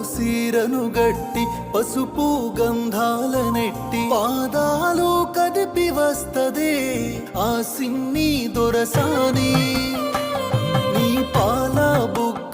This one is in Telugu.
సీరను గట్టి పసుపు గంధాల నెట్టి పాదాలు కదిపి వస్తదే ఆ సిన్ని దొరసాని నీ పాల బుగ్గ